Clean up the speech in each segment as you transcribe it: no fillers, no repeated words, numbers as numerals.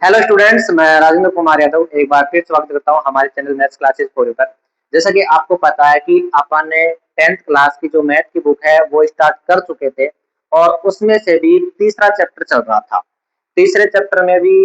Hello students, मैं राजेंद्र कुमार यादव एक बार फिर स्वागत करता हूं हमारे channel maths classes for you पर। जैसा कि आपको पता है कि अपन ने 10th क्लास की जो मैथ की बुक है वो स्टार्ट कर चुके थे और उसमें से भी तीसरा चैप्टर चल रहा था। तीसरे चैप्टर में भी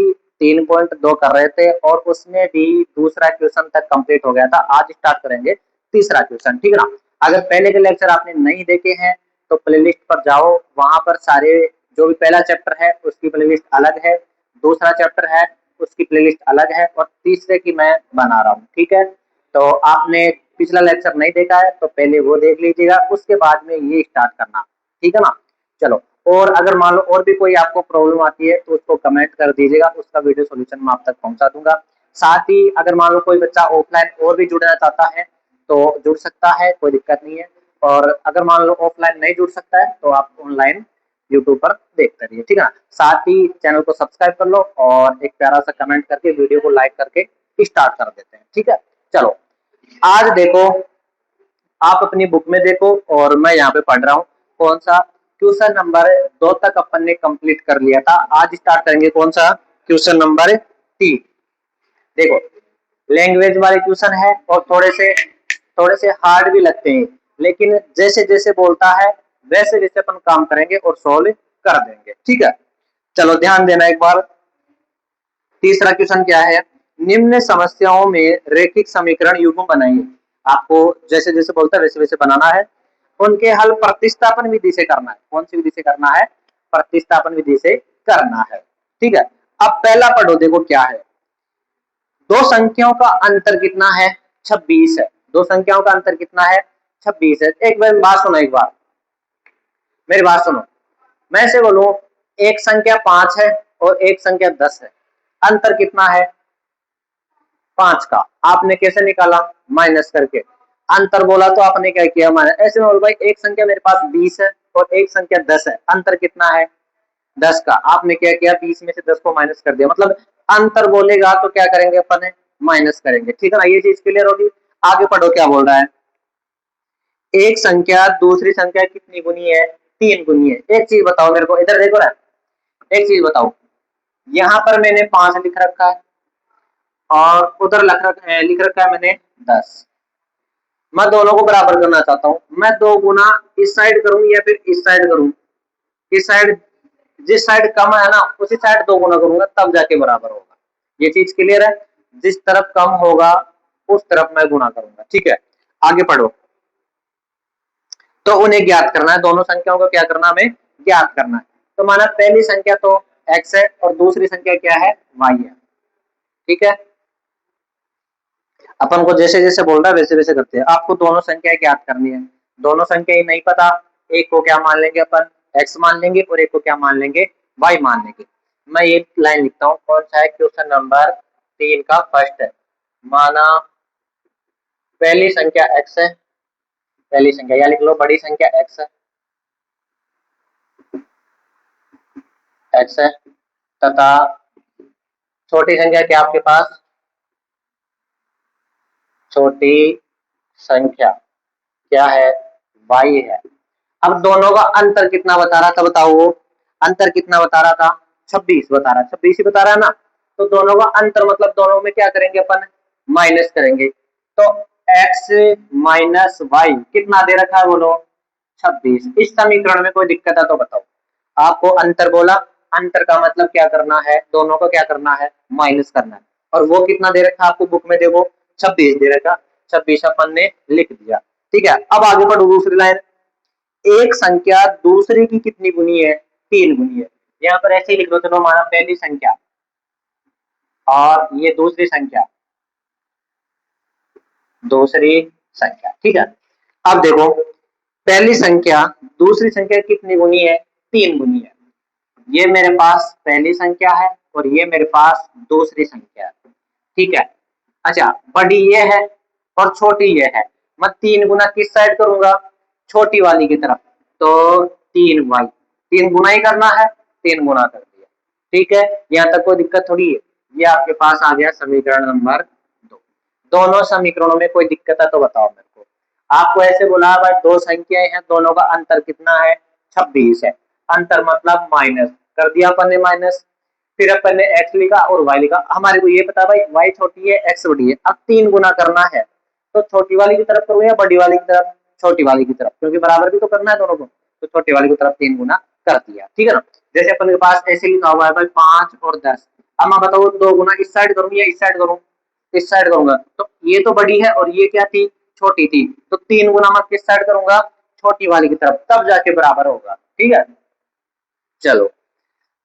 3.2 कर रहे थे और उसमें भी दूसरा क्वेश्चन तक कंप्लीट हो गया था। आज स्टार्ट करेंगे तीसरा क्वेश्चन, ठीक है ना। अगर पहले के लेक्चर आपने नहीं देखे हैं तो प्लेलिस्ट पर जाओ, वहां पर सारे जो भी पहला चैप्टर है उसकी प्लेलिस्ट अलग है, दूसरा चैप्टर है उसकी प्लेलिस्ट अलग है और तीसरे की मैं बना रहा हूँ, ठीक है। तो आपने पिछला लेक्चर नहीं देखा है तो पहले वो देख लीजिएगा, उसके बाद में ये स्टार्ट करना, ठीक है ना। चलो, और अगर मान लो और भी कोई आपको प्रॉब्लम आती है तो उसको कमेंट कर दीजिएगा, उसका वीडियो सोल्यूशन मैं आप तक पहुंचा दूंगा। साथ ही अगर मान लो कोई बच्चा ऑफलाइन और भी जुड़ना चाहता है तो जुड़ सकता है, कोई दिक्कत नहीं है। और अगर मान लो ऑफलाइन नहीं जुड़ सकता है तो आप ऑनलाइन यूट्यूब पर देखते रहिए, ठीक है ना। साथ ही चैनल को सब्सक्राइब कर लो और एक प्यारा सा कमेंट करके वीडियो को लाइक करके स्टार्ट कर देते हैं, ठीक है। चलो, आज देखो, आप अपनी बुक में देखो और मैं यहाँ पे पढ़ रहा हूँ। कौन सा क्वेश्चन नंबर 2 तक अपन ने कंप्लीट कर लिया था। आज स्टार्ट करेंगे कौन सा, क्वेश्चन नंबर 3। देखो, लैंग्वेज वाले क्वेश्चन है और थोड़े से हार्ड भी लगते हैं, लेकिन जैसे जैसे बोलता है वैसे वैसे अपन काम करेंगे और सॉल्व कर देंगे, ठीक है। चलो ध्यान देना एक बार। तीसरा क्वेश्चन क्या है, निम्न समस्याओं में रैखिक समीकरण युग्म बनाइए। आपको जैसे जैसे बोलता है वैसे वैसे बनाना है। उनके हल प्रतिस्थापन विधि से करना है। कौन सी विधि से करना है? प्रतिस्थापन विधि से करना है, ठीक है। अब पहला पढ़ो, देखो क्या है। दो संख्याओं का अंतर कितना है? 26 है। दो संख्याओं का अंतर कितना है? 26 है। एक बार बात सुनो, एक बार मेरी बात सुनो। मैं से बोलूं, एक संख्या 5 है और एक संख्या 10 है। अंतर कितना है? 5 का। आपने कैसे निकाला? माइनस करके। अंतर बोला तो आपने क्या किया? माइनस। ऐसे में बोल भाई, एक संख्या मेरे पास 20 है और एक संख्या 10 है, अंतर कितना है? 10 का। आपने क्या किया? 20 में से 10 को माइनस कर दिया। मतलब अंतर बोलेगा तो क्या करेंगे अपन? माइनस करेंगे, ठीक है ना। ये चीज क्लियर होगी। आगे पढ़ो क्या बोल रहा है। एक संख्या दूसरी संख्या कितनी गुनी है? 3 गुनी है। एक चीज बताओ मेरे को, इधर देखो ना। एक चीज बताओ, यहाँ पर मैंने 5 लिख रखा है और उधर लिख रखा है मैंने 10। मैं दोनों को बराबर करना चाहता हूँ। मैं 2 गुना इस साइड करूं या फिर इस साइड करूं? इस साइड, जिस साइड कम है ना उसी साइड 2 गुना करूंगा, तब जाके बराबर होगा। ये चीज क्लियर है। जिस तरफ कम होगा उस तरफ मैं गुना करूंगा, ठीक है। आगे पढ़ो। तो उन्हें ज्ञात करना है, दोनों संख्याओं को क्या करना, हमें ज्ञात करना है। तो माना पहली संख्या तो x है और दूसरी संख्या क्या है? y है, ठीक है। अपन को जैसे जैसे बोल रहा है वैसे वैसे करते हैं। आपको दोनों संख्या ज्ञात करनी है। दोनों संख्या ही नहीं पता, एक को क्या मान लेंगे अपन? x मान लेंगे और एक को क्या मान लेंगे? y मान लेंगे। मैं एक लाइन लिखता हूँ, कौन सा है? क्वेश्चन नंबर 3 का फर्स्ट है। माना पहली संख्या x है, पहली संख्या या लिख लो बड़ी संख्या x है, x है, तथा छोटी संख्या क्या आपके पास? छोटी संख्या क्या है? y है। अब दोनों का अंतर कितना बता रहा था बताओ? वो अंतर कितना बता रहा था? 26 बता रहा है। 26 ही बता रहा है ना। तो दोनों का अंतर मतलब दोनों में क्या करेंगे अपन? माइनस करेंगे। तो x माइनस वाई कितना दे रखा है बोलो? 26। इस समीकरण में कोई दिक्कत है तो बताओ। आपको अंतर बोला, अंतर का मतलब क्या करना है? दोनों को क्या करना है? माइनस करना है। और वो कितना दे रखा है आपको बुक में? देखो 26 दे रखा। 26 अपन ने लिख दिया, ठीक है। अब आगे बढ़ो, दूसरी लाइन। एक संख्या दूसरे की कितनी गुनी है? 3 गुनी है। यहाँ पर ऐसे ही लिख दो, चलो हमारा पहली संख्या और ये दूसरी संख्या, दूसरी संख्या, ठीक है। अब देखो, पहली संख्या दूसरी संख्या कितनी गुनी है? 3 गुनी है। ये मेरे पास पहली संख्या है और ये मेरे पास दूसरी संख्या है, ठीक है। अच्छा, बड़ी ये है और छोटी ये है। मैं 3 गुना किस साइड करूंगा? छोटी वाली की तरफ। तो 3y, 3 गुना ही करना है, 3 गुना कर दिया, ठीक है। यहाँ तक कोई दिक्कत थोड़ी है। ये आपके पास आ गया समीकरण नंबर 2। दोनों समीकरणों में कोई दिक्कत है तो बताओ मेरे को। आपको ऐसे बोला भाई, दो संख्याएं हैं, दोनों का अंतर कितना है? 26 है। अंतर मतलब माइनस कर दिया अपन ने माइनस। फिर अपन ने x लिखा और y लिखा। हमारे को ये पता भाई y छोटी है x बड़ी है। अब 3 गुना करना है तो छोटी वाली की तरफ करूँ या बड़ी वाली की तरफ? छोटी वाली की तरफ, क्योंकि बराबर भी तो करना है दोनों को। तो छोटी वाली की तरफ 3 गुना कर दिया, ठीक है ना। जैसे अपन के पास ऐसे लिखा हुआ है भाई 5 और 10। अब मैं बताऊँ 2 गुना इस साइड करूँ या इस साइड करूँ? इस साइड करूंगा। तो ये तो बड़ी है और ये क्या थी? छोटी थी। तो 3 गुना मैं किस साइड करूंगा? छोटी वाली की तरफ, तब जाके बराबर होगा, ठीक है। चलो,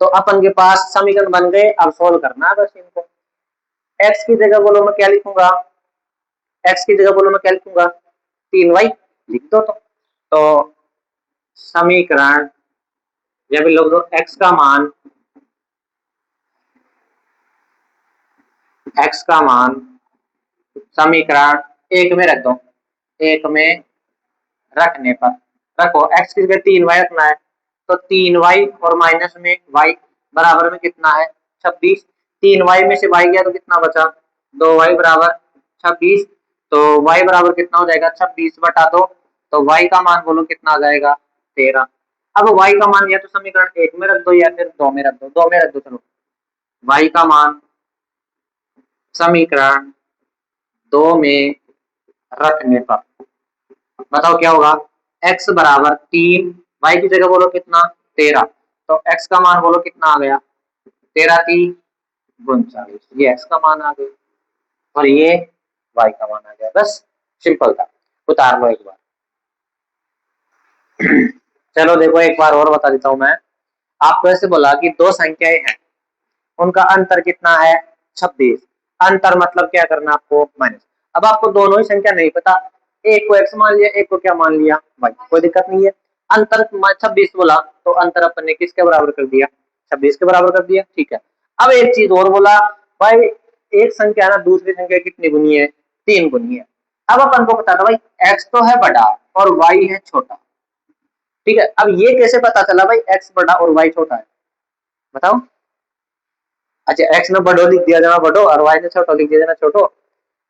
तो अपन के पास समीकरण बन गए। अब सोल्व करना है बस इनको। x की जगह बोलो मैं क्या लिखूंगा? x की जगह बोलो मैं क्या लिखूंगा? 3y लिख दो। तो समीकरण जब लोग दो x का मान समीकरण एक में रख दो। एक में रखने पर रखो x की जगह 3y रखना है। तो 3y और माइनस में y बराबर में कितना है? 26। 3y में से y गया तो कितना बचा? 2y बराबर 26। तो y बराबर कितना हो जाएगा? 26 बटा 2। तो y का मान बोलो कितना आ जाएगा? 13। अब y का मान या तो समीकरण एक में रख दो या फिर दो में रख दो। दो में रख दो। चलो, y का मान समीकरण 2 में रखने पर बताओ क्या होगा? x बराबर 3, y की जगह बोलो कितना? 13। तो x का मान बोलो कितना आ गया? 13 3 39। ये x का मान आ गया और ये y का मान आ गया। बस सिंपल था। उतार लो एक बार। चलो देखो एक बार और बता देता हूं मैं आपको। ऐसे बोला कि दो संख्याएं हैं, उनका अंतर कितना है? 26। अंतर मतलब क्या करना आपको? माइनस। अब आपको दोनों ही संख्या नहीं पता, एक को x मान लिया, एक को क्या मान लिया? y। कोई दिक्कत नहीं है। अंतर 26 बोला तो अंतर अपन ने किसके बराबर कर दिया? 26 के बराबर कर दिया, ठीक है। अब एक चीज और बोला भाई, एक संख्या ना दूसरी संख्या कितनी गुनी है? 3 गुनी है। अब अपन को पता था भाई x तो है बड़ा और y है छोटा, ठीक है। अब ये कैसे पता चला भाई x बड़ा और y छोटा है? बताओ। अच्छा, x ने बड़ो लिख दिया जाना बड़ो और y ने छोटो लिख दिया जाना छोटो।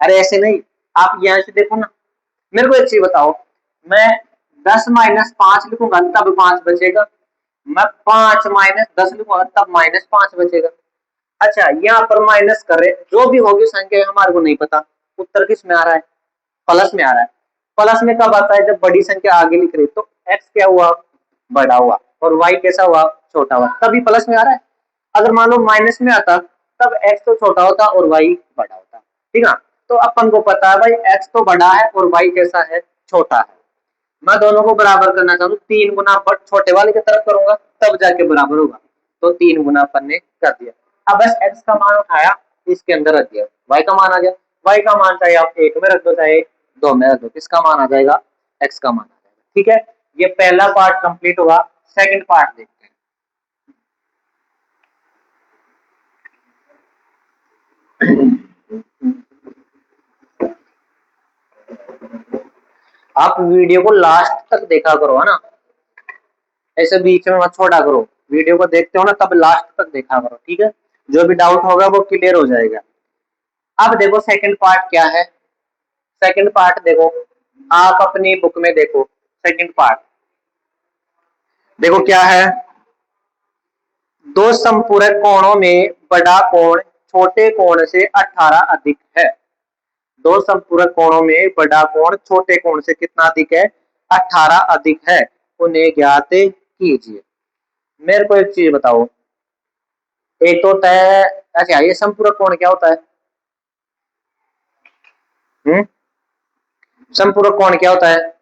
अरे ऐसे नहीं, आप यहाँ से देखो ना। मेरे को एक चीज बताओ, मैं 10 माइनस 5 लिखूंगा तब 5 बचेगा। मैं 5 माइनस 10 लिखूंगा तब माइनस 5 बचेगा। अच्छा, यहाँ पर माइनस कर रहे, जो भी होगी संख्या हमारे को नहीं पता। उत्तर किस में आ रहा है? प्लस में आ रहा है। प्लस में कब आता है? जब बड़ी संख्या आगे लिख रही। तो x क्या हुआ? बड़ा हुआ और y कैसा हुआ? छोटा हुआ, तभी प्लस में आ रहा है। अगर मान लो माइनस में आता तब x तो छोटा होता और y बड़ा होता, ठीक है। तो अपन को पता है भाई x तो बड़ा है और y कैसा है? छोटा है। मैं दोनों को बराबर करना चाहूँ, 3 गुना छोटे वाले की तरफ करूंगा तब जाके बराबर होगा। तो 3 गुना अपन ने कर दिया। अब बस x का मान उठाया, इसके अंदर रख दिया, y का मान आ गया। y का मान चाहे आप एक में रख दो चाहे दो में रख दो, किसका मान आ जाएगा? x का मान आ जाएगा, ठीक है। ये पहला पार्ट कंप्लीट हुआ। सेकंड पार्ट देखते हैं। आप वीडियो को लास्ट तक देखा करो, है ना। ऐसे बीच में मत छोड़ा करो। वीडियो को देखते हो ना तब लास्ट तक देखा करो, ठीक है। जो भी डाउट होगा वो क्लियर हो जाएगा। अब देखो सेकंड पार्ट क्या है। सेकंड पार्ट देखो, आप अपनी बुक में देखो। सेकंड पार्ट देखो क्या है। दो संपूरक कोणों में बड़ा कोण छोटे कोण से 18 अधिक है। दो संपूरक कोणों में बड़ा कोण छोटे कोण से कितना अधिक है? 18 अधिक है। उन्हें ज्ञात कीजिए। मेरे को एक चीज बताओ, एक तो होता है, अच्छा ये संपूरक कोण क्या होता है? संपूरक कोण क्या होता है?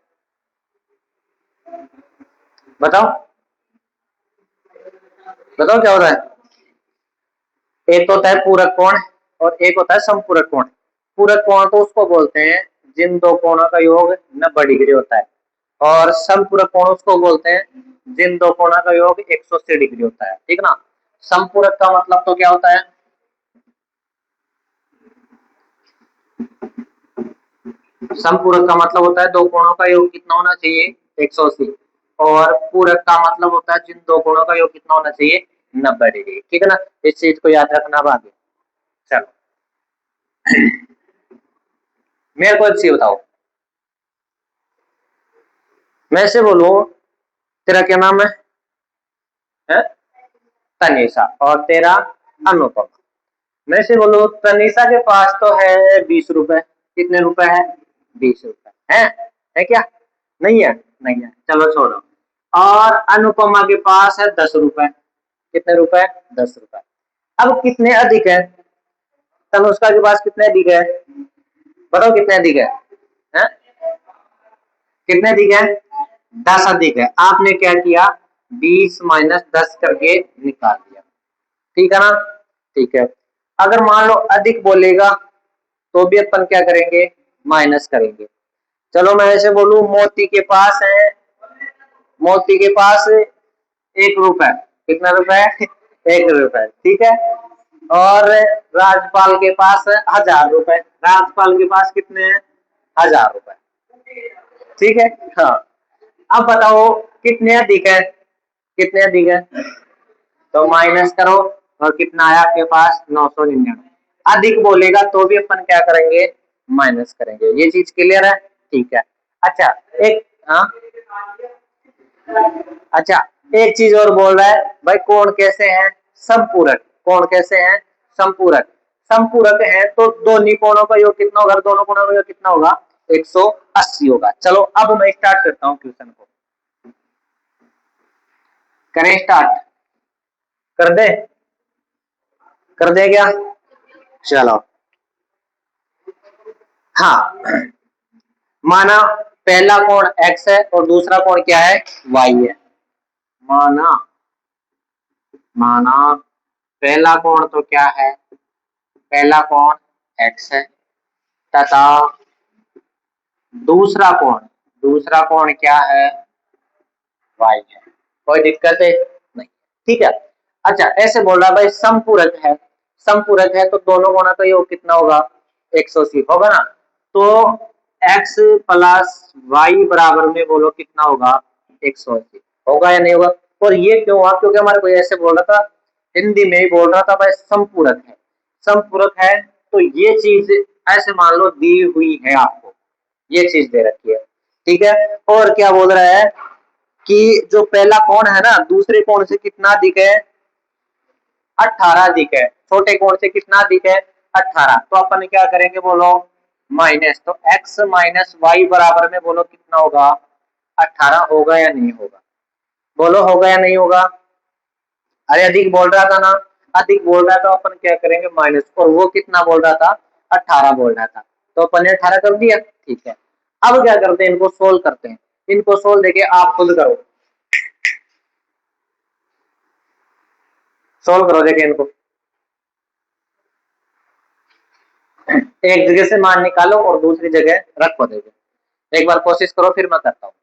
बताओ, बताओ क्या होता है? एक तो होता है पूरक कोण और एक होता है संपूरक कोण। पूरक कोण तो उसको बोलते हैं जिन दो कोणों का योग 90 डिग्री होता है, और संपूरक कोण उसको बोलते हैं जिन दो कोणों का योग 180 डिग्री होता है, ठीक ना। संपूरक का मतलब तो क्या होता है? संपूरक का मतलब होता है दो कोणों का योग कितना होना चाहिए? 180। और पूरक का मतलब होता है जिन दो कोणों का योग कितना होना चाहिए? 90 डिग्री, ठीक है ना। इस चीज को याद रखना आगे। चलो, मेरे को एक चीज बताओ, मैं से बोलूं तेरा क्या नाम है? तनीषा। और तेरा? अनुपमा। मैं से बोलूं तनिषा के पास तो है 20 रुपए। कितने रुपए है? 20 रुपए है क्या? नहीं है, नहीं है, चलो छोड़ो। और अनुपमा के पास है 10 रुपए। कितने रुपए? 10 रुपए। अब कितने अधिक है? तनुष्का के पास कितने अधिक है? बताओ कितने अधिक है? कितने अधिक है? 10 अधिक है। आपने क्या किया? 20 - 10 करके निकाल दिया। ठीक है ना? ठीक है। अगर मान लो अधिक बोलेगा तो भी अपन क्या करेंगे? माइनस करेंगे। चलो मैं ऐसे बोलूं, मोती के पास है, मोती के पास 1 रुपए। कितना रुपए? 1 रुपए। ठीक है। और राजपाल के पास है 1000 रुपए। राजपाल के पास कितने हैं? 1000 रुपए। ठीक है। हाँ। अब बताओ कितने अधिक है? कितने अधिक है? तो माइनस करो। और कितना आया आपके पास? 999। अधिक बोलेगा तो भी अपन क्या करेंगे? माइनस करेंगे। ये चीज क्लियर है? ठीक है। अच्छा। एक हाँ, अच्छा, एक चीज और बोल रहा है भाई, कोण कैसे हैं? समपूरक। कोण कैसे हैं? समपूरक। समपूरक है तो दोनों कोणों का योग कितना होगा? दोनों कोणों का योग कितना होगा? 180 होगा। चलो अब मैं स्टार्ट करता हूँ क्वेश्चन को। करें स्टार्ट? कर दे? कर दे क्या? चलो। हाँ, माना पहला कोण x है और दूसरा कोण क्या है? y है। माना माना पहला कोण तो क्या है? पहला कोण x है तथा दूसरा कोण क्या है? y है। कोई दिक्कत है? नहीं। ठीक है। अच्छा, ऐसे बोल रहा है भाई समपूरक है। समपूरक है तो दोनों कोणों का योग कितना होगा? 180 होगा ना? तो x प्लस वाई बराबर में बोलो कितना होगा? 180 होगा या नहीं होगा? और ये क्यों हुआ? क्योंकि हमारे कोई ऐसे बोल रहा था, हिंदी में ही बोल रहा था भाई समपूरक है। समपूरक है तो ये चीज ऐसे मान लो दी हुई है आपको, ये चीज दे रखी है। ठीक है। और क्या बोल रहा है कि जो पहला कोण है ना, दूसरे कोण से कितना अधिक है? 18 अधिक है। छोटे कोण से कितना अधिक है? 18। तो अपन क्या करेंगे बोलो? माइनस। तो x माइनस वाई बराबर में बोलो कितना होगा? 18 होगा या नहीं होगा? बोलो होगा या नहीं होगा? अरे अधिक बोल रहा था ना? अधिक बोल रहा था तो अपन क्या करेंगे? माइनस। और वो कितना बोल रहा था? 18 बोल रहा था। तो अपन ने 18 कर दिया। ठीक है। अब क्या करते हैं? इनको सोल्व करते हैं। इनको सोल्व देके आप खुद करो। सोल्व करो, देखे इनको। एक जगह से मान निकालो और दूसरी जगह रखो। देखो एक बार कोशिश करो, फिर मैं करता हूँ।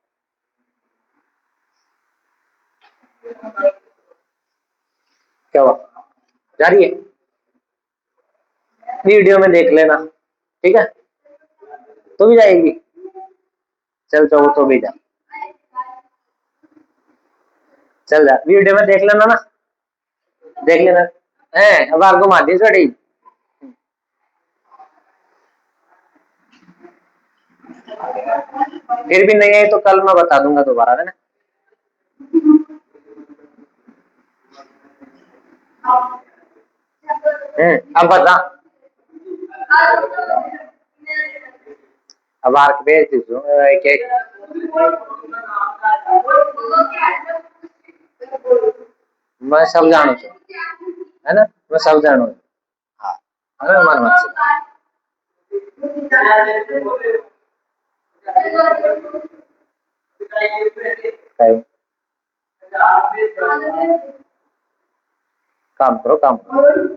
क्या हुआ? जा रही है? वीडियो में देख लेना। ठीक है। तो भी जाएगी? चल जाओ, तो भी जा। चल जा, वीडियो में देख लेना ना। देख लेना है। अब आपको मार दी छोटी। फिर भी नहीं आई तो कल मैं बता दूंगा दोबारा, है ना? अब बता। अब आर्क भेज दीजिए एक एक। मैं सब जानू छू, है ना? मैं सब जानू। हाँ, है ना? मन मत से काम करो, काम करो।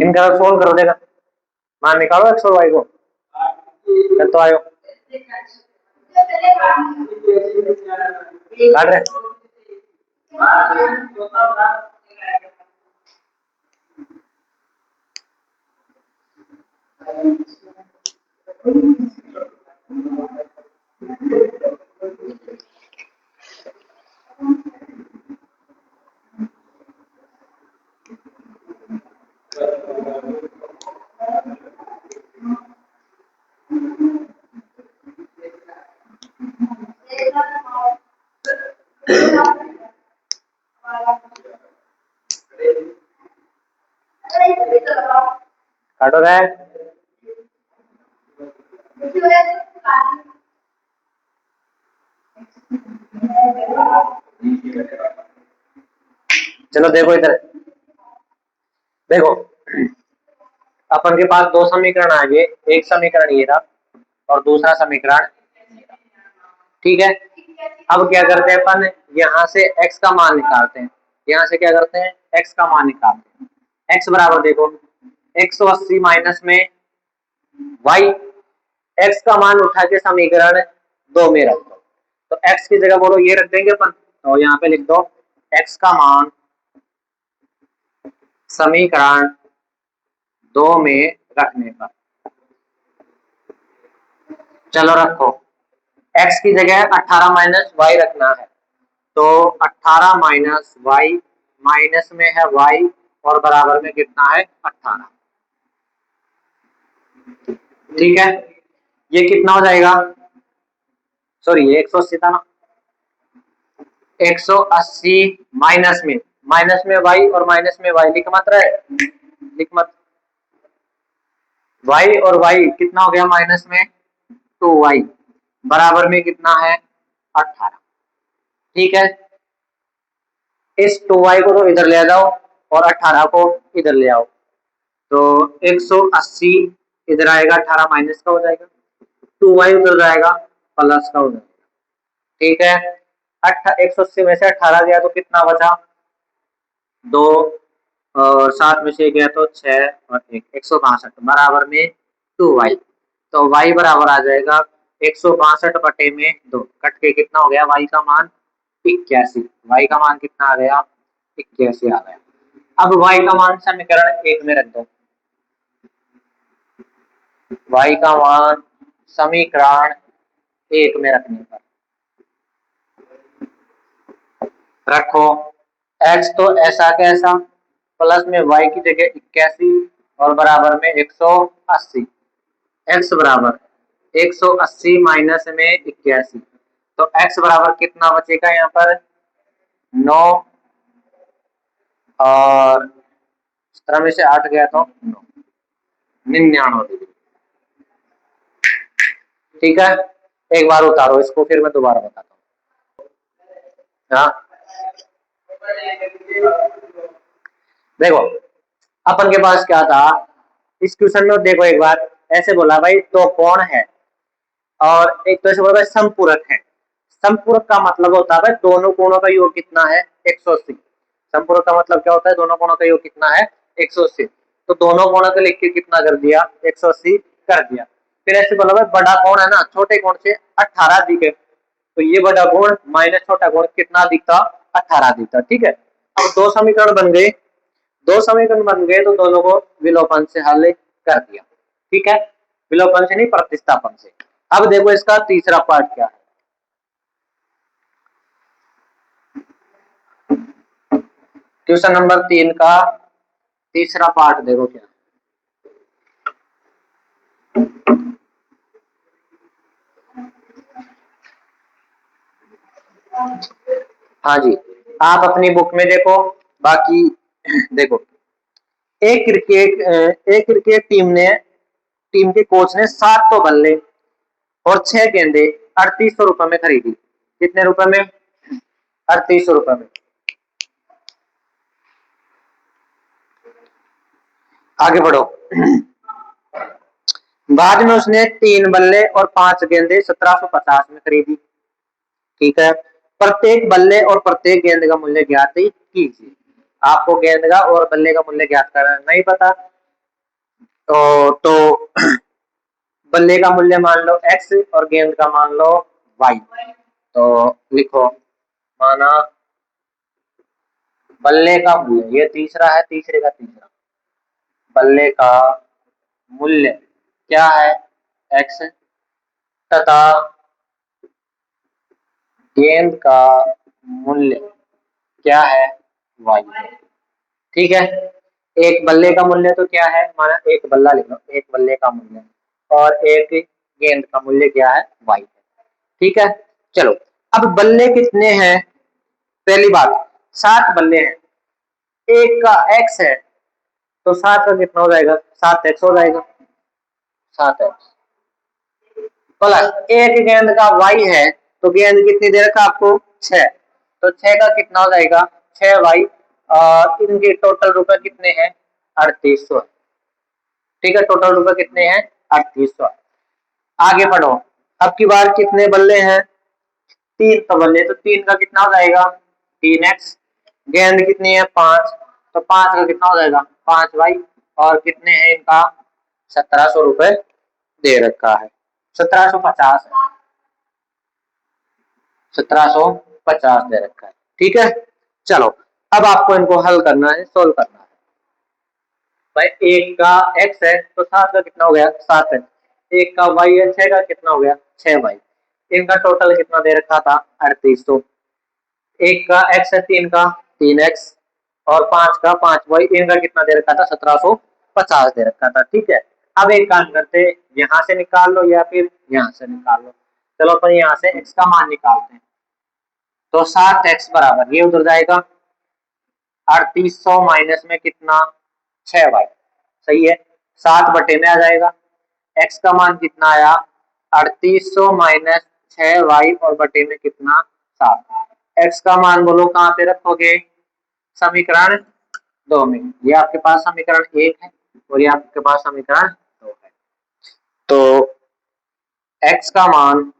इनका सोल्व करो, देगा। मान निकालो एक्स और वाई को। फिर तो आयो काट रहे। स्टार्ट हो रहा है। चलो देखो इधर, देखो अपन के पास दो समीकरण आ गए, एक समीकरण ये था और दूसरा समीकरण, ठीक है। अब क्या करते हैं अपन, यहाँ से x का मान निकालते हैं, यहाँ से क्या करते हैं, x का मान निकालते हैं। x बराबर देखो 180 माइनस में y, x का मान उठा के समीकरण 2 में रख दो, तो x की जगह बोलो ये रख देंगे अपन, तो यहाँ पे लिख दो x का मान समीकरण 2 में रखने पर, चलो रखो, x की जगह 18 माइनस वाई रखना है, तो 18 माइनस वाई, माइनस में है y और बराबर में कितना है 18, ठीक है। ये कितना हो जाएगा, सॉरी ये 180 था ना, 180 माइनस में y और माइनस में y, लिख मत रहे, लिख मत, y और y कितना हो गया माइनस में 2y, बराबर में कितना है 18, ठीक है। इस 2y को तो इधर ले जाओ और 18 को इधर ले आओ, तो 180 इधर आएगा, 18 माइनस का हो जाएगा, 2y उधर जाएगा प्लस का हो जाएगा, ठीक है। 180 में से 18 गया तो कितना बचा, 2 और 7 में से गया तो 6 और 1, 162 बराबर में 2y, तो y बराबर आ जाएगा 162 बटे में 2, कट के कितना हो गया y का मान 81, y का मान कितना आ गया 81 आ गया। अब y का मान समीकरण 1 में रख दो, y का मान समीकरण 1 में रखने पर रखो, x तो ऐसा कैसा, प्लस में y की जगह 81 और बराबर में 180, x बराबर 180 माइनस में 81, तो x बराबर कितना बचेगा यहाँ पर 9 और 17 में से 8 गया तो 9, 99 डिग्री, ठीक है। एक बार उतारो इसको, फिर मैं दोबारा बताता हूँ। हाँ देखो अपन के पास क्या था इस क्वेश्चन में, देखो एक बार ऐसे बोला भाई तो कौन है, और एक तो ऐसे बोला भाई समपूरक है। समपूरक का मतलब होता है भाई दोनों कोणों का योग कितना है 180, समपूरक का मतलब क्या होता है, दोनों कोणों का योग कितना है 180, तो दोनों कोणों को लिख के कितना कर दिया 180 कर दिया। फिर ऐसे बोला भाई बड़ा कोण है ना, छोटे कोण से 18 दिखे, तो ये बड़ा कोण माइनस छोटा कोण कितना दिखता 18 दिखता, ठीक है। अब दो समीकरण बन गए, दो समीकरण बन गए तो दोनों को विलोपन से हल कर दिया, ठीक है, विलोपन से नहीं प्रतिस्थापन से। अब देखो इसका तीसरा पार्ट क्या है, क्वेश्चन नंबर 3 का तीसरा पार्ट देखो क्या, हाँ जी आप अपनी बुक में देखो, बाकी देखो एक क्रिकेट टीम के कोच ने 7 तो बल्ले और 6 गेंदे 3800 रुपए में खरीदी, कितने रुपए में 3800 रुपए में। आगे बढ़ो, बाद में उसने 3 बल्ले और 5 गेंदे 1750 में खरीदी, ठीक है। प्रत्येक बल्ले और प्रत्येक गेंद का मूल्य ज्ञात कीजिए, आपको गेंद का और बल्ले का मूल्य ज्ञात करना नहीं पता, तो बल्ले का मूल्य मान लो x और गेंद का मान लो y, तो लिखो माना बल्ले का मूल्य, ये तीसरा है, तीसरे का तीसरा, बल्ले का मूल्य क्या है x तथा गेंद का मूल्य क्या है y, ठीक है। एक बल्ले का मूल्य तो क्या है, माना एक बल्ला लिख लो, एक बल्ले का मूल्य और एक गेंद का मूल्य क्या है y है, ठीक है। चलो अब बल्ले कितने हैं, पहली बात 7 बल्ले हैं, एक का x है तो 7 का कितना हो जाएगा, 7x हो जाएगा, 7x प्लस एक गेंद का y है, तो गेंद कितनी दे रखा आपको, 6, तो 6 का कितना हो जाएगा, 6y, इनके टोटल रुपए कितने हैं, 3800। ठीक है, टोटल रुपए कितने हैं, 3800। आगे बढ़ो, अब की बार कितने बल्ले हैं, 3 का बल्ले, तो 3 का कितना हो जाएगा, 3x, गेंद कितनी है, 5, तो 5 का कितना हो जाएगा, 5y, और कितने हैं इनका, 1700 रुपए दे रखा है, 1750 है, 1750 दे रखा है। ठीक है, चलो अब आपको इनको हल करना है, सोल्व करना है। भाई एक का x है, तो 7 का कितना हो गया, 7x, एक का y है, 6 का कितना हो गया, 6y, इनका टोटल कितना दे रखा था, 3800, एक का x है, 3 का 3x, और 5 का 5y, इनका कितना दे रखा था, 1750 दे रखा था। ठीक है, अब एक काम करते, यहाँ से निकाल लो या फिर यहाँ से निकाल लो। चलो अपन यहाँ से x का मान निकालते हैं, तो 7x बराबर ये उधर जाएगा, 3800 माइनस में कितना, 6y, सही है, 7 बटे में आ जाएगा, x का मान कितना आया, 3800 माइनस 6y, और बटे में कितना, 7। x का मान बोलो कहाँ पे रखोगे, समीकरण 2 में, ये आपके पास समीकरण 1 है और ये आपके पास समीकरण 2 है। तो x का मान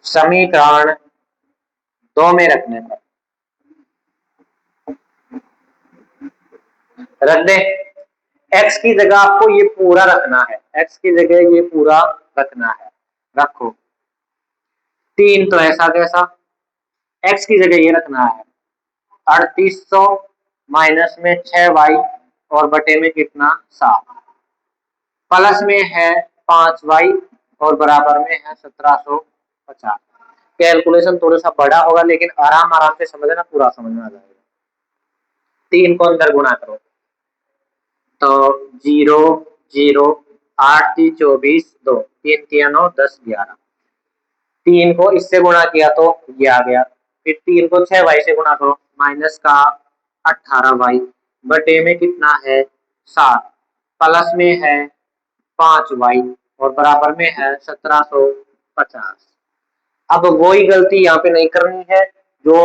समीकरण 2 में रखने पर रख दे, x की जगह आपको ये पूरा रखना है, x की जगह ये पूरा रखना है, रखो, 3 तो ऐसा कैसा, x की जगह ये रखना है, 3800 माइनस में 6y, और बटे में कितना, 7, प्लस में है 5y, और बराबर में है 1750। कैलकुलेशन थोड़ा सा बड़ा होगा, लेकिन आराम आराम से समझना, पूरा समझ में आ जाएगा। 3 को अंदर गुणा करो, तो 0 0, 8 3 24, 2 3 3 9 10 11, 3 को इससे गुणा किया तो ये आ गया, फिर 3 को 6y से गुणा करो, माइनस का 18y, बटे में कितना है, 7, प्लस में है 5y, और बराबर में है 1750। अब वही गलती यहाँ पे नहीं करनी है जो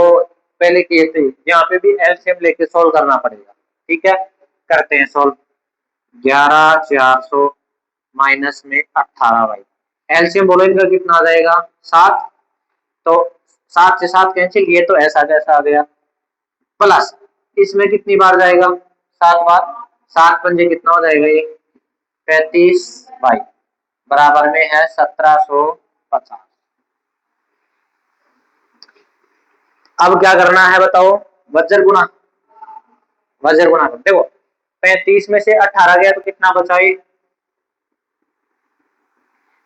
पहले किए थे, यहाँ पे भी एलसीएम लेके सोल्व करना पड़ेगा। ठीक है, करते हैं सोल्व, 11400 माइनस में 18y, एलसीएम बोलो इनका कितना आ जाएगा, 7, तो 7 से 7 कैंसिल, ये तो ऐसा कैसा आ गया, प्लस इसमें कितनी बार जाएगा, 7 बार, 7 पंजे कितना हो जाएगा, ये 35y, बराबर में है 1750। अब क्या करना है बताओ, वज्र गुणा, वज्र गुणा करते हो, 35 में से 18 गया तो कितना बचा,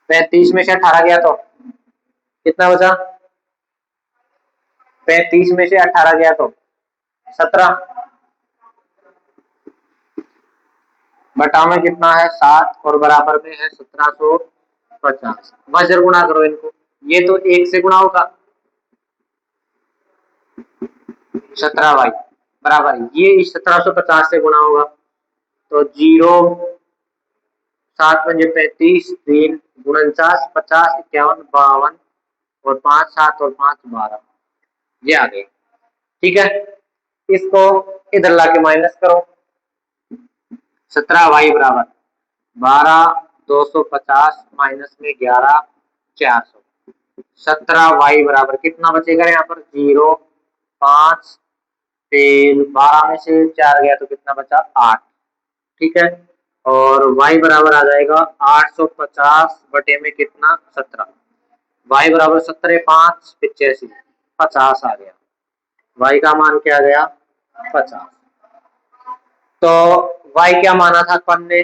35 में से 18 गया तो कितना बचा, 35 में से 18 गया तो 17, बटा में कितना है 7, और बराबर में है 1750। वज्र गुणा करो इनको, ये तो 1 से गुणा होगा, 17y, बराबर ये इस 1750 से गुणा होगा, तो 0 7 पंजे 35, 3 49, 50 51 52, और 5 7 और 5 12, ये आ गए। ठीक है, इसको इधर लाके माइनस करो, 17y बराबर 12 250 माइनस में 11 400, 17y बराबर कितना बचेगा यहाँ पर, 0 5, फिर 12 में से 4 गया तो कितना बचा, 8। ठीक है, और y बराबर आ जाएगा 850 बटे में कितना, 17, y बराबर 17 5 85, 50 आ गया, y का मान क्या गया, 50। तो y क्या माना था अपन ने,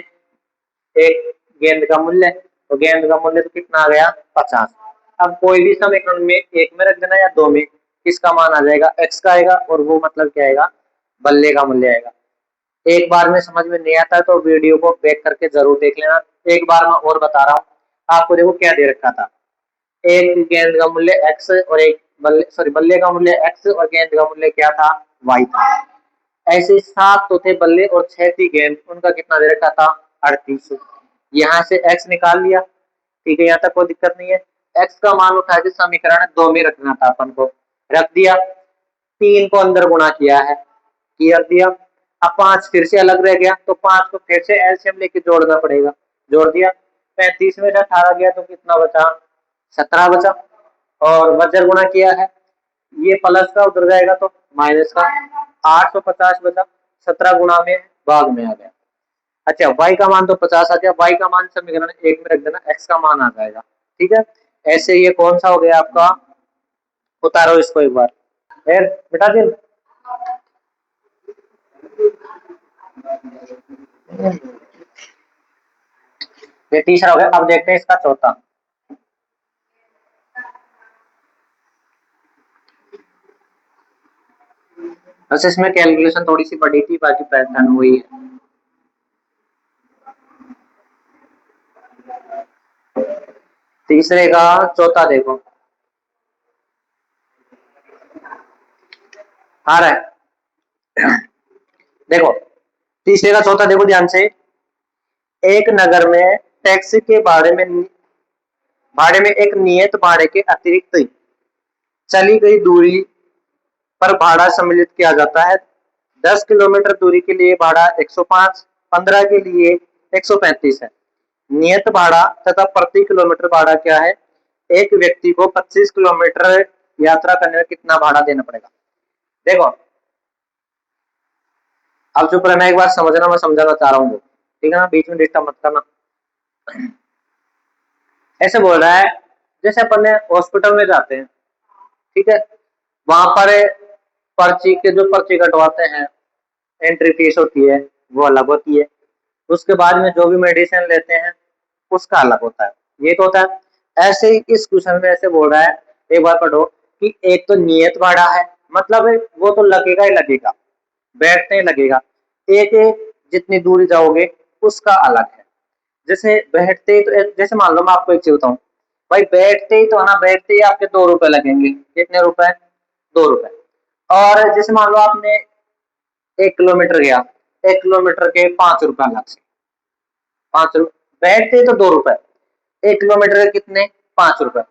एक गेंद का मूल्य, तो गेंद का मूल्य तो कितना आ गया, 50। अब कोई भी समीकरण में एक में रख देना या दो में, किसका मान आ जाएगा, x का आएगा, और वो मतलब क्या आएगा, बल्ले का मूल्य आएगा। एक बार में समझ में नहीं आता है तो वीडियो को बैक करके जरूर देख लेना। एक बार मैं और बता रहा हूँ आपको, देखो क्या दे रखा था, एक गेंद का मूल्य x और एक बल्ले का मूल्य x, और गेंद का मूल्य क्या था, y था। ऐसे 7 तो थे बल्ले और 6 थी गेंद, उनका कितना दे रखा था 38। यहाँ से x निकाल लिया, ठीक है, यहाँ तक कोई दिक्कत नहीं है। x का मान उठा के समीकरण 2 में रखना था अपन को, रख दिया। 3 को अंदर गुणा किया है, किया दिया। अब 5 फिर से अलग रह गया, तो 5 को फिर से एलसीएम लेके जोड़ना पड़ेगा, जोड़ दिया। 35 में से 18 गया तो कितना बचा, 17 बचा। और वज्र गुणा किया है, ये प्लस का उधर जाएगा तो माइनस का, 850 बचा। 17 गुणा में भाग में आ गया। अच्छा, y का मान तो 50 आ गया, y का मान समीकरण 1 में रख देना, x का मान आ जाएगा। ठीक है, ऐसे ये कौन सा हो गया आपका, उतारो इसको एक बार, फिर बेटा दिन। ये तीसरा हो गया, अब देखते हैं इसका चौथा। बस इसमें कैलकुलेशन थोड़ी सी बड़ी थी, बाकी पैटर्न वही है। तीसरे का चौथा देखो, आ रहा है। देखो तीसरे का चौथा देखो ध्यान से। एक नगर में टैक्सी के भाड़े में एक नियत भाड़े के अतिरिक्त चली गई दूरी पर भाड़ा सम्मिलित किया जाता है। 10 किलोमीटर दूरी के लिए भाड़ा 105, 15 के लिए 135 है। नियत भाड़ा तथा प्रति किलोमीटर भाड़ा क्या है? एक व्यक्ति को 25 किलोमीटर यात्रा करने में कितना भाड़ा देना पड़ेगा? देखो अब चुप रहना, एक बार समझना, मैं समझाना चाह रहा हूँ, ठीक है ना, बीच में डिस्टर्ब मत करना। ऐसे बोल रहा है, जैसे अपन हॉस्पिटल में जाते हैं, ठीक है, वहां पर पर्ची के जो पर्ची कटवाते हैं, एंट्री फीस होती है वो अलग होती है। उसके बाद में जो भी मेडिसिन लेते हैं उसका अलग होता है, ये तो होता है। ऐसे ही इस क्वेश्चन में ऐसे बोल रहा है, एक बार पढ़ो कि एक तो नियत भाड़ा है, मतलब वो तो लगेगा ही लगेगा, बैठते ही लगेगा। एक जितनी दूरी जाओगे उसका अलग है। जैसे बैठते ही तो जैसे मान लो मैं आपको एक चीज बताऊं, भाई बैठते ही तो है ना, बैठते ही आपके 2 रुपए लगेंगे। कितने रुपए? 2 रुपए। और जैसे मान लो आपने 1 किलोमीटर गया, 1 किलोमीटर के 5 रुपए अलग से, 5 रुपए बैठते ही तो 2 रुपए, 1 किलोमीटर के कितने? 5 रुपए।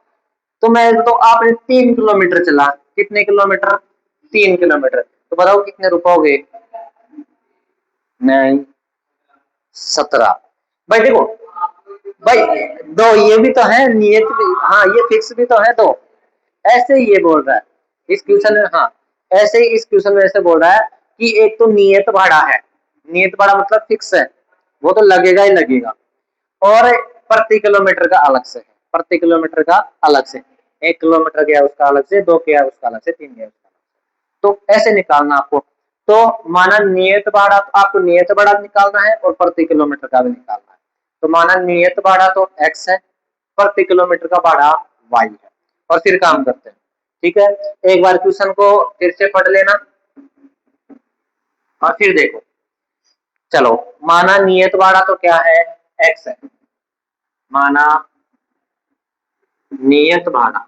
तो मैं तो आपने 3 किलोमीटर चला, कितने किलोमीटर? 3 किलोमीटर, तो बताओ कितने रुपए हो गए? नहीं, 17। भाई देखो, भाई दो ये भी तो है, नियत भी, हाँ ये फिक्स भी तो है दो। ऐसे ही ये बोल रहा है इस क्वेश्चन में, हाँ ऐसे ही इस क्वेश्चन में ऐसे बोल रहा है कि एक तो नियत भाड़ा है, नियत भाड़ा मतलब फिक्स है, वो तो लगेगा ही लगेगा। और प्रति किलोमीटर का अलग से है, प्रति किलोमीटर का अलग से, 1 किलोमीटर गया उसका अलग से, 2 गया उसका अलग से, 3 गया उसका अलग से। तो ऐसे निकालना आपको। तो माना नियत भाड़ा, तो आपको नियत भाड़ा निकालना है और प्रति किलोमीटर का भी निकालना है। तो माना नियत भाड़ा तो x है, प्रति किलोमीटर का भाड़ा y है, और फिर काम करते हैं। ठीक है, एक बार क्वेश्चन को फिर से पढ़ लेना और फिर देखो। चलो माना नियत भाड़ा तो क्या है? x है। माना नियत भाड़ा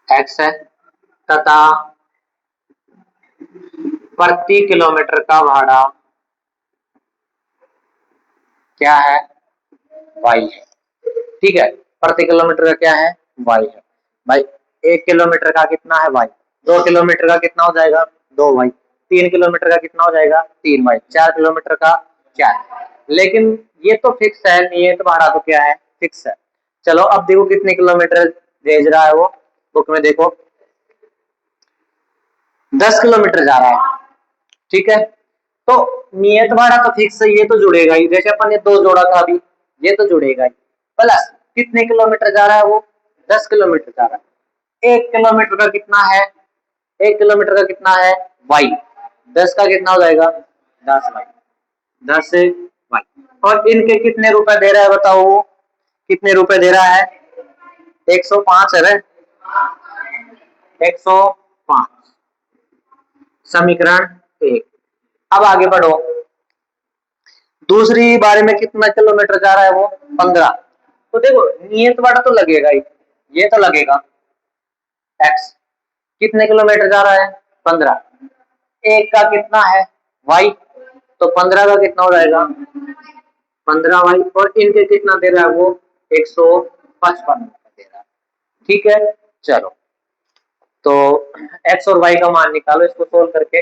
x है तथा प्रति किलोमीटर का भाड़ा क्या है? y है। ठीक है, प्रति किलोमीटर का क्या है? y है। भाई 1 किलोमीटर का कितना है y? 2 किलोमीटर का कितना हो जाएगा? 2y। 3 किलोमीटर का कितना हो जाएगा? 3y। 4 किलोमीटर का 4। लेकिन ये तो फिक्स है, नियत भाड़ा तो क्या है? फिक्स है। चलो अब देखो कितने किलोमीटर भेज रहा है वो, बुक में देखो 10 किलोमीटर जा रहा है। ठीक है, तो नियत भाड़ा तो फिक्स है, ये तो जुड़ेगा ही, जैसे अपन ने 2 जोड़ा था अभी, ये तो जुड़ेगा ही। प्लस कितने किलोमीटर जा रहा है वो? 10 किलोमीटर जा रहा है। 1 किलोमीटर का कितना है? 1 किलोमीटर का कितना है? वाई। 10 का कितना हो जाएगा? 10 वाई, 10 से वाई। और इनके कितने रुपए दे रहा है बताओ वो? कितने रुपए दे रहा है? 105 है रे, 105। समीकरण 1। अब आगे बढ़ो, दूसरी बारे में कितना किलोमीटर जा रहा है वो? 15। तो देखो नियत भाड़ा तो लगेगा ही, ये तो लगेगा। एक्स कितने किलोमीटर जा रहा है? 15। एक का कितना है y, तो 15 का कितना हो जाएगा 15y, और इनके कितना दे रहा है वो 155 दे रहा है। ठीक है, चलो तो x और y का मान निकालो इसको सोल्व करके।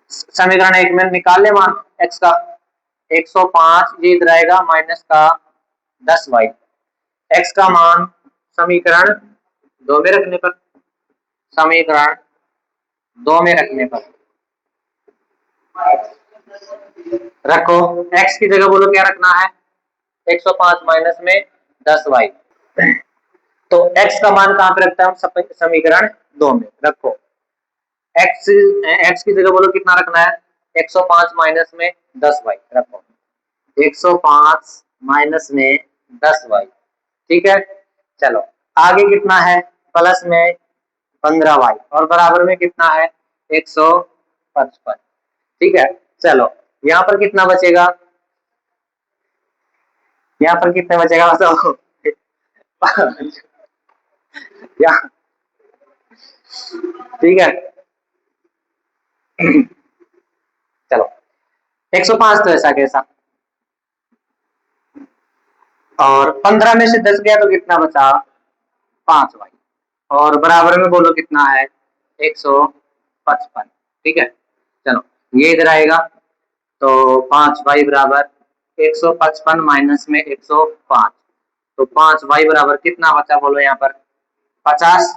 समीकरण एक में निकाल ले मान x का 105 ये इधर आएगा माइनस का 10y, x का मान समीकरण दो में रखने पर, समीकरण दो में रखने पर रखो, x की जगह बोलो क्या रखना है 105 माइनस में 10y, तो x का मान कहां पे रखता है हम समीकरण दो में रखो, x की जगह बोलो कितना रखना है 105 माइनस में 10y रखो, 105 माइनस में 10y। ठीक है, चलो आगे कितना है प्लस में 15y और बराबर में कितना है 155। ठीक है, चलो यहाँ पर कितना बचेगा, यहाँ पर कितना बचेगा बताओ यहाँ, ठीक है चलो 105 तो ऐसा कैसा, और 15 में से 10 गया तो कितना बचा 5y, और बराबर में बोलो कितना है 155। ठीक है, चलो ये इधर आएगा तो 5y बराबर 155 माइनस में 105, तो 5y बराबर कितना बचा बोलो यहाँ पर 50,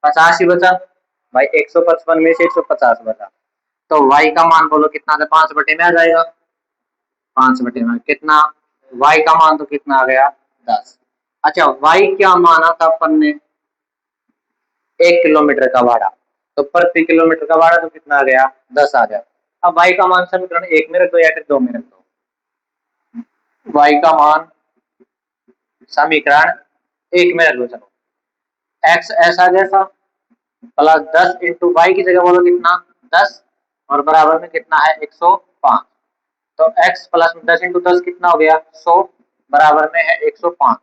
50 ही बचा भाई, 155 में से 150 बचा, तो y का मान बोलो कितना था 5 बटे में आ जाएगा, 5 बटे में कितना y का मान तो कितना आ गया 10। अच्छा y क्या माना था अपन ने 1 किलोमीटर का भाड़ा, तो प्रति किलोमीटर का भाड़ा तो कितना आ गया 10 आ गया। अब y का मान समीकरण एक में रख दो या फिर दो में रख दो, y का मान समीकरण एक में रख दो, चलो x ऐसा जैसा प्लस 10 इंटू वाई की जगह बोलो कितना 10 और बराबर में कितना है 105, तो x प्लस 10 इंटू 10 कितना हो गया 100 बराबर में है 105,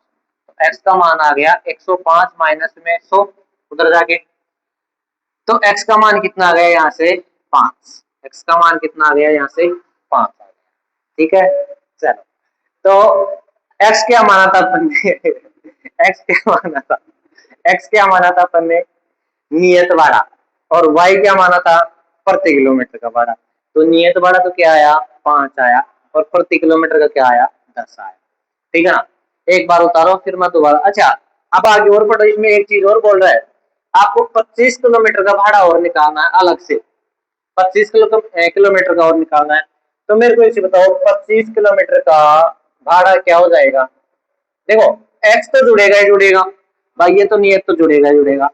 तो x का मान आ गया 105 माइनस में 100 उधर जाके, तो x का मान कितना आ गया यहाँ से 5, x का मान कितना आ गया यहाँ से 5 आ गया। ठीक है, चलो तो x क्या माना था अपन ने x क्या माना था, x क्या माना था अपन ने नियत भाड़ा, और y क्या माना था प्रति किलोमीटर का भाड़ा, तो नियत भाड़ा तो क्या आया 5 आया और प्रति किलोमीटर का क्या आया 10 आया। ठीक है ना, एक बार उतारो फिर मैं दोबारा, अच्छा अब आगे और पढ़ो, इसमें एक चीज और बोल रहा है आपको 25 किलोमीटर का भाड़ा और निकालना है अलग से, 25 किलोमीटर का और निकालना है, तो मेरे को इसे बताओ 25 किलोमीटर का भाड़ा क्या हो जाएगा, देखो x तो जुड़ेगा ही जुड़ेगा भाई, ये तो नियत तो जुड़ेगा ही जुड़ेगा,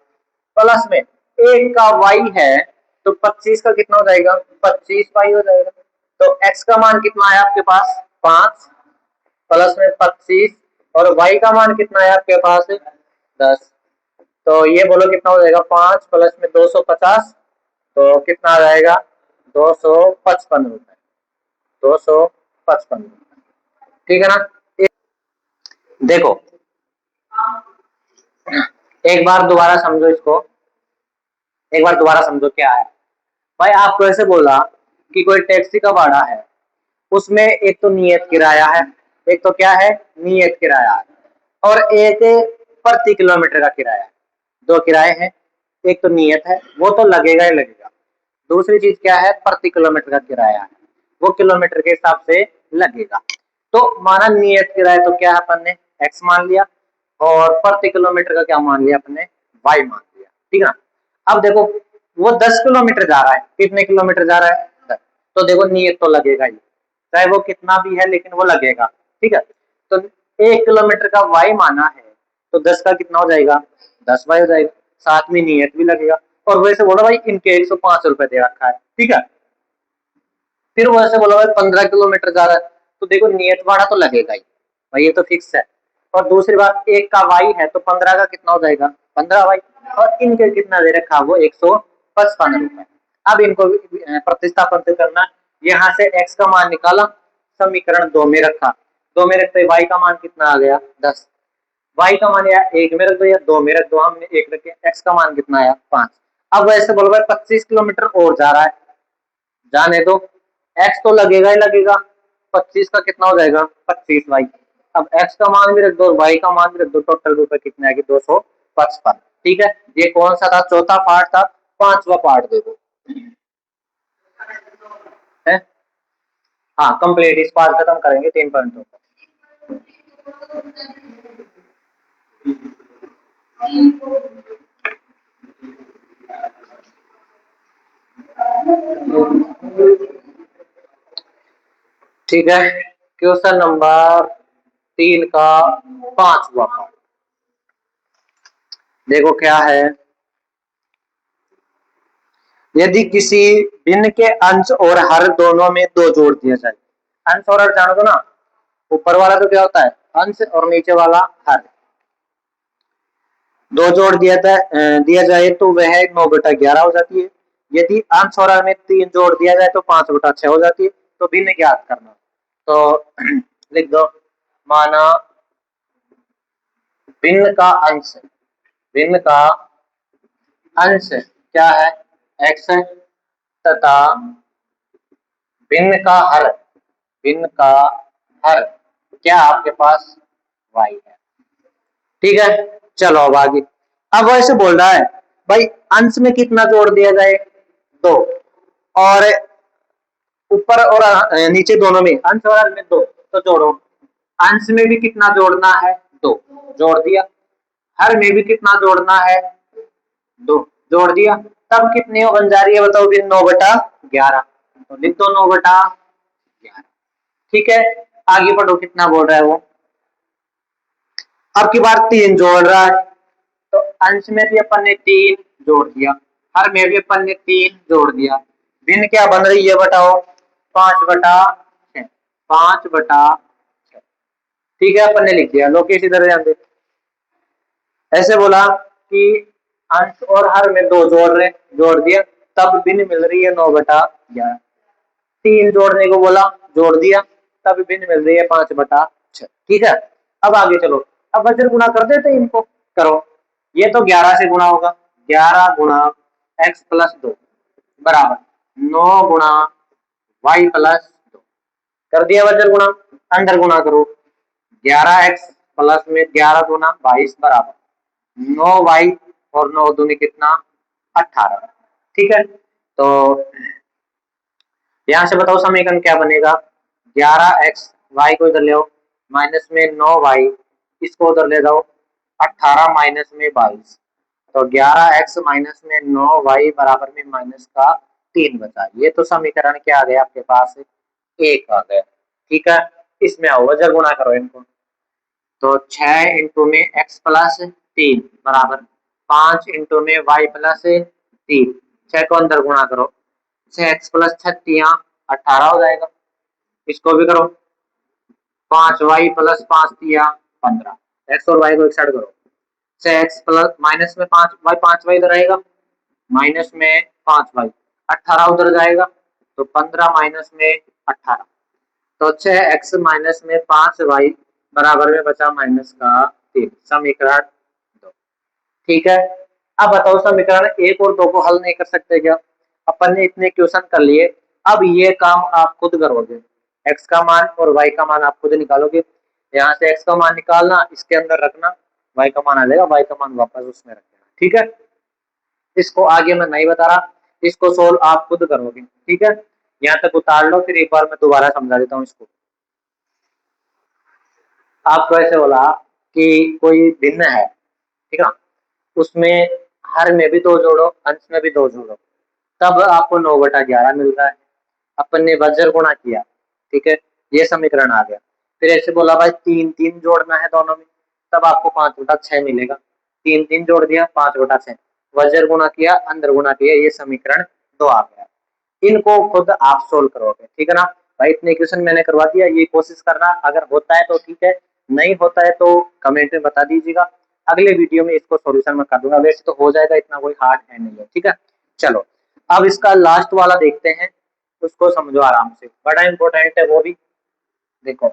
प्लस में एक का y है तो 25 का कितना हो जाएगा 25y हो जाएगा, तो x का मान कितना है आपके पास 5 प्लस में 25 और y का मान कितना है आपके पास 10, तो ये बोलो कितना हो जाएगा 5 प्लस में 250, तो कितना आ जाएगा 255 रुपए, 255 रुपए। ठीक है ना, देखो एक बार दोबारा समझो इसको, एक बार दोबारा समझो क्या है भाई, आपको ऐसे बोला कि कोई टैक्सी का भाड़ा है, उसमें एक तो नियत किराया है, एक तो क्या है नियत किराया है, और एक प्रति किलोमीटर का किराया है, दो किराए हैं, एक तो नियत है वो तो लगेगा ही लगेगा, दूसरी चीज क्या है प्रति किलोमीटर का किराया है, वो किलोमीटर के हिसाब से लगेगा, तो माना नियत किराया तो क्या है अपन ने x मान लिया और प्रति किलोमीटर का क्या मान लिया अपने y मान लिया। ठीक है ना, अब देखो वो 10 किलोमीटर जा रहा है, कितने किलोमीटर जा रहा है 10, तो देखो नियत तो लगेगा ही, चाहे वो कितना भी है लेकिन वो लगेगा। ठीक है, तो 1 किलोमीटर का y माना है तो 10 का कितना हो जाएगा 10y हो जाएगा, साथ में नियत भी लगेगा, और वैसे बोला भाई इनके 105 रुपए दे रखा है। ठीक है, फिर वैसे बोला भाई 15 किलोमीटर जा रहा है, तो देखो नियत भाड़ा तो लगेगा ही भाई, ये तो फिक्स है, और दूसरी बात एक का y है तो 15 का कितना हो जाएगा 15y, और इनके कितना दे रखा वो 155 रुपए। अब इनको प्रतिस्थापन करना, यहाँ से x का मान निकाला, समीकरण दो में रखा, दो में रखते y का मान कितना आ गया 10, y का मान या 1 में रख दो या 2 में रख दो, हमने 1 रखे, x का मान कितना आया 5। अब वैसे बोल रहे 25 किलोमीटर और जा रहा है, जाने दो, x तो लगेगा ही लगेगा, 25 का कितना हो जाएगा 25y। अब x का मान भी रख दो और y का मान भी रख दो, टोटल रुपए कितने आएंगे 255। ठीक है, ये कौन सा था, चौथा पार्ट था, पांचवा पार्ट देखो है। हाँ कंप्लीट, इस पार्ट खत्म करेंगे 3 पॉइंटों को। ठीक है, क्वेश्चन नंबर 3 का पांचवा पार्ट देखो क्या है। यदि किसी भिन्न के अंश और हर दोनों में 2 जोड़ दिया जाए, अंश और हर जानो दो ना, ऊपर वाला तो क्या होता है अंश और नीचे वाला हर, 2 जोड़ दिया जाए तो वह 9/11 हो जाती है। यदि अंश और हर में 3 जोड़ दिया जाए तो 5/6 हो जाती है। तो भिन्न ज्ञात करना, तो लिख दो, माना भिन्न का अंश, भिन्न का अंश क्या है x है, तथा भिन्न का हर, भिन्न का हर क्या आपके पास y है। ठीक है, चलो अब आगे। अब वैसे बोल रहा है भाई अंश में कितना जोड़ दिया जाए 2, और ऊपर और नीचे दोनों में, अंश और हर में 2, तो जोड़ो। अंश में भी कितना जोड़ना है 2, जोड़ दिया। हर में भी कितना जोड़ना है 2, जोड़ दिया। तब कितनी बन जा रही है बताओ भी 9/11, तो लिख दो 9/11। ठीक है, आगे बढ़ो, कितना बोल रहा है वो, अब की बार 3 जोड़ रहा है, तो अंश में भी अपन ने 3 जोड़ दिया, हर में भी अपन ने 3 जोड़ दिया। भिन्न क्या बन रही है बताओ 5/6, 5/6। ठीक है, अपन ने लिख दिया, लोकेश इधर ध्यान दे। ऐसे बोला कि अंश और हर में 2 जोड़ रहे, जोड़ दिया, तब भिन्न मिल रही है 9/11। 3 जोड़ने को बोला, जोड़ दिया, तब भिन्न मिल रही है 5/6। ठीक है, अब आगे चलो, अब वज्र गुणा कर देते इनको, करो। ये तो 11 से गुणा होगा, 11 गुणा x+2 बराबर 9 गुणा y+2। कर दिया वज्र गुणा, अंदर गुणा करो, 11x प्लस में 11 गुना 22 बराबर 9y, और 9 दूनी कितना 18। ठीक है, तो यहां से बताओ समीकरण क्या बनेगा, 11x, y को इधर ले आओ, माइनस में 9y, इसको उधर ले जाओ, 18 माइनस में 22, तो 11x माइनस में 9y बराबर में माइनस का 3 बचा। ये तो समीकरण क्या आ गया आपके पास 1 आ गया। ठीक है, इसमें आओ वजर गुणा करो इनको, तो 6 इंटू में x+3 बराबर 5 इंटू में y+3, 6 को अंदर गुणा करो, 6x+6 18 हो जाएगा। इसको भी करो, 5y+5 15, x और y को एक साइड करो, 6x प्लस माइनस में 5y, 5y इधर आएगा, माइनस में 5y, 18 उधर जाएगा, तो 15 माइनस में 18, तो 6x माइनस में 5y बराबर में बचा माइनस का 3, समीकरण 2। ठीक है, अब बताओ समीकरण 1 और 2 को हल नहीं कर सकते क्या, अपन ने इतने क्वेश्चन कर लिए। अब ये काम आप खुद करोगे, x का मान और y का मान आप खुद निकालोगे। यहाँ से x का मान निकालना, इसके अंदर रखना, y का मान आ जाएगा, y का मान वापस उसमें रखना। ठीक है, इसको आगे मैं नहीं बता रहा, इसको सोल्व आप खुद करोगे। ठीक है, यहाँ तक उतार लो, फिर एक बार मैं दोबारा समझा देता हूँ इसको। आपको ऐसे बोला कि कोई भिन्न है, ठीक है ना, उसमें हर में भी 2 जोड़ो, अंश में भी 2 जोड़ो, तब आपको 9/11 मिल रहा है। अपन ने वज्र गुणा किया, ठीक है, ये समीकरण आ गया। फिर ऐसे बोला भाई 3 जोड़ना है दोनों में, तब आपको 5/6 मिलेगा, 3 जोड़ दिया 5/6, वज्र गुणा किया, अंदर गुणा किया, ये समीकरण 2 आ गया। इनको खुद आप सोल्व करोगे। ठीक है ना भाई, इतने क्वेश्चन मैंने करवा दिया, ये कोशिश करना, अगर होता है तो ठीक है, नहीं होता है तो कमेंट में बता दीजिएगा, अगले वीडियो में इसको सॉल्यूशन मैं कर दूंगा। वैसे तो हो जाएगा, इतना कोई हार्ड है नहीं है। ठीक है, चलो अब इसका लास्ट वाला देखते हैं, उसको समझो आराम से, बड़ा इंपॉर्टेंट है वो भी। देखो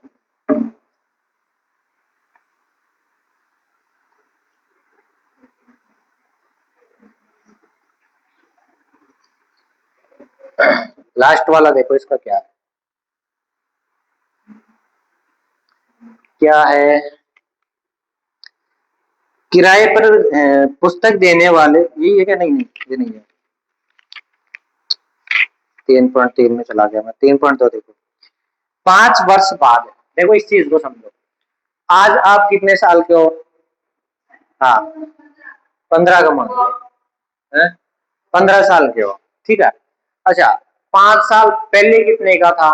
लास्ट वाला देखो इसका क्या है, क्या है, किराए पर पुस्तक देने वाले, यही है क्या? नहीं नहीं, ये नहीं है। 3.3 में चला गया मैं, 3.2 देखो। 5 वर्ष बाद, देखो इस चीज को समझो। आज आप कितने साल के हो? हाँ, 15 का मान लो, हैं? 15 साल के हो, ठीक है। अच्छा, 5 साल पहले कितने का था?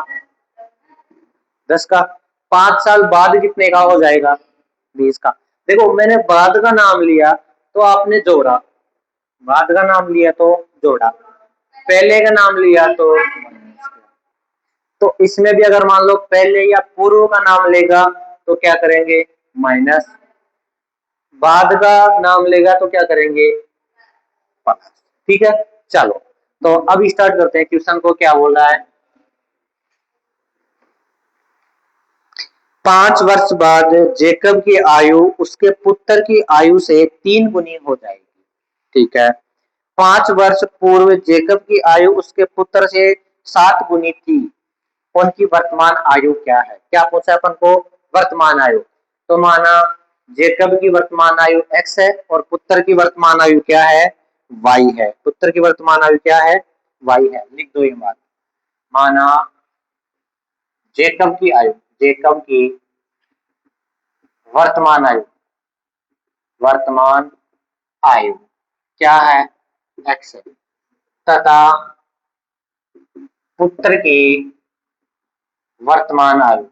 10 का। 5 साल बाद कितने का हो जाएगा? 20 का। देखो मैंने बाद का नाम लिया तो आपने जोड़ा, बाद का नाम लिया तो जोड़ा, पहले का नाम लिया तो इसमें भी अगर मान लो पहले या पूर्व का नाम लेगा तो क्या करेंगे? माइनस, बाद का नाम लेगा तो क्या करेंगे? प्लस। ठीक है, चलो तो अब स्टार्ट करते हैं क्वेश्चन को। क्या बोल रहा है? 5 वर्ष बाद जेकब की आयु उसके पुत्र की आयु से 3 गुनी हो जाएगी। ठीक है। 5 वर्ष पूर्व जेकब की आयु उसके पुत्र से 7 गुनी थी। उनकी वर्तमान आयु क्या है? क्या पूछा अपन को? वर्तमान आयु। तो माना जेकब की वर्तमान आयु x है और पुत्र की वर्तमान आयु क्या है? y है। पुत्र की वर्तमान आयु क्या है? y है। लिख दो ये बात। माना जेकब की आयु, जेकब की वर्तमान आयु, वर्तमान आयु क्या है? x है। तथा पुत्र की वर्तमान आयु,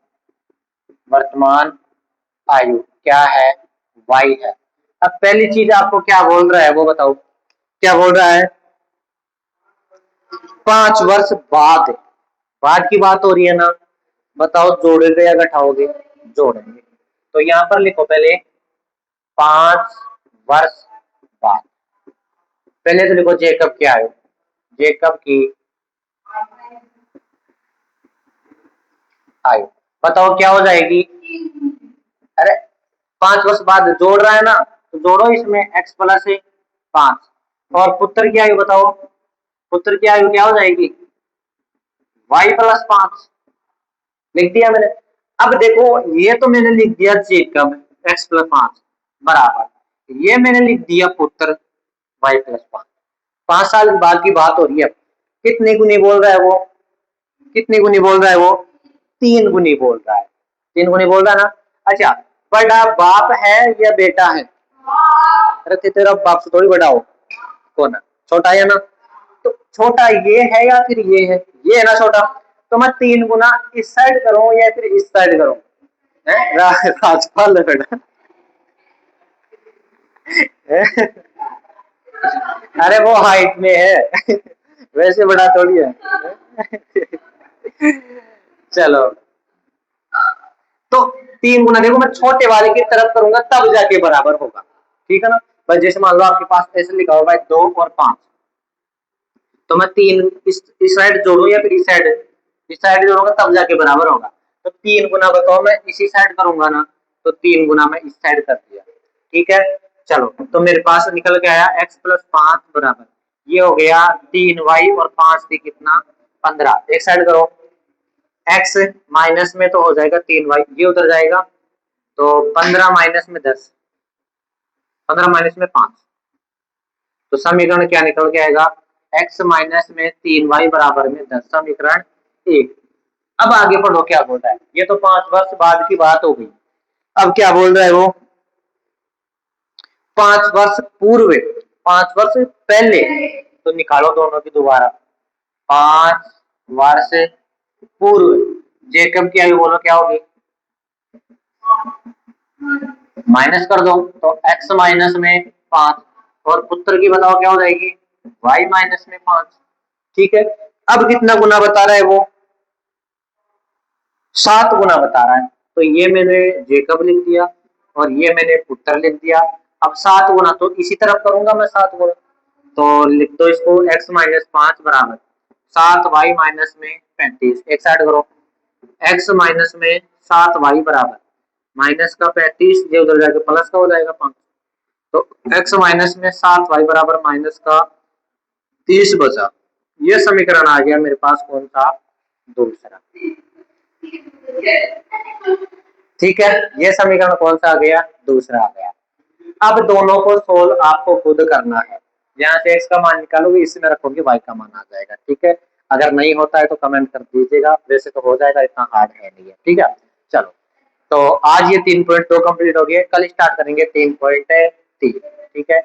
वर्तमान आयु क्या है? y है। अब पहली चीज आपको क्या बोल रहा है वो बताओ, क्या बोल रहा है? 5 वर्ष बाद, बाद की बात हो रही है ना। बताओ जोड़ोगे या घटाओगे? जोड़ेंगे। तो यहां पर लिखो पहले 5 वर्ष बाद। पहले तो लिखो जेकब की आयु, जेकब की आयु बताओ क्या हो जाएगी? अरे 5 वर्ष बाद जोड़ रहा है ना, तो जोड़ो इसमें x प्लस 5। और पुत्र की आयु बताओ, पुत्र की आयु क्या हो जाएगी? y+5। लिख दिया मैंने। अब देखो ये तो मैंने लिख दिया जेकब x+5 बराबर, ये मैंने लिख दिया पुत्र y+5। 5 साल बाद की बात हो रही है। कितने गुनी बोल रहा है वो? कितनी गुनी बोल रहा है वो? 3 गुनी बोल रहा है। 3 गुनी बोल रहा है ना। अच्छा, बड़ा बाप है या बेटा है? अरे तेरा बाप से थोड़ी बड़ा हो, कौन है? छोटा है ना। तो छोटा ये है या फिर ये है ना छोटा। तो मैं 3 गुना इस साइड करूं या फिर इस साइड करूं? राजपाल है बेटा। अरे वो हाइट में है, वैसे बड़ा थोड़ी है। चलो, तो 3 गुना देखो मैं छोटे वाले की तरफ करूंगा तब जाके बराबर होगा। ठीक है ना। बस जैसे मान लो आपके पास ऐसे लिखा होगा 2 और 5, तो मैं 3 इस साइड जोड़ू या फिर इस साइड जोड़ूंगा तब जाके बराबर होगा। तो 3 गुना बताओ मैं इसी साइड करूंगा ना, तो 3 गुना मैं इस साइड कर दिया। ठीक है। चलो तो मेरे पास निकल के आया x+5 बराबर, ये हो गया 3y और 5 थी कितना? 15। एक साइड करो, x माइनस में तो हो जाएगा 3y, ये उधर जाएगा तो 15 माइनस में 10, 15 माइनस में 5, तो समीकरण क्या निकल के आएगा? x माइनस में 3y बराबर में 10, समीकरण 1। अब आगे पढ़ो क्या बोल रहा है। ये तो 5 वर्ष बाद की बात हो गई। अब क्या बोल रहा है वो? 5 वर्ष पूर्व, 5 वर्ष पहले, तो निकालो दोनों की दोबारा। 5 वर्ष पूर्व जेकब की आयु बोलो क्या होगी? माइनस कर दो तो x माइनस में 5, और पुत्र की बताओ क्या हो जाएगी? y माइनस में 5। ठीक है। अब कितना गुना बता रहा है वो? 7 गुना बता रहा है। तो ये मैंने जेकब लिख दिया और ये मैंने पुत्र लिख दिया। अब 7 गुना तो इसी तरफ करूंगा मैं, 7 गुना तो लिख दो इसको x-5 बराबर 7y माइनस में 35। एक साइड करो, x माइनस में 7y बराबर माइनस का 35, ये उधर जाके प्लस का हो जाएगा 5। तो x माइनस में 7y बराबर माइनस का 30 बचा, ये समीकरण आ गया मेरे पास कौन सा, दूसरा। ठीक है, ये समीकरण कौन सा आ गया, दूसरा आ गया। अब दोनों को सोल्व आपको खुद करना है। यहाँ से x का मान निकालोगे, इसमें रखोगे y का मान आ जाएगा। ठीक है, अगर नहीं होता है तो कमेंट कर दीजिएगा, वैसे तो हो जाएगा, इतना हार्ड है नहीं है। ठीक है, चलो तो आज ये 3.2 कंप्लीट हो गए, कल स्टार्ट करेंगे 3.3। ठीक है।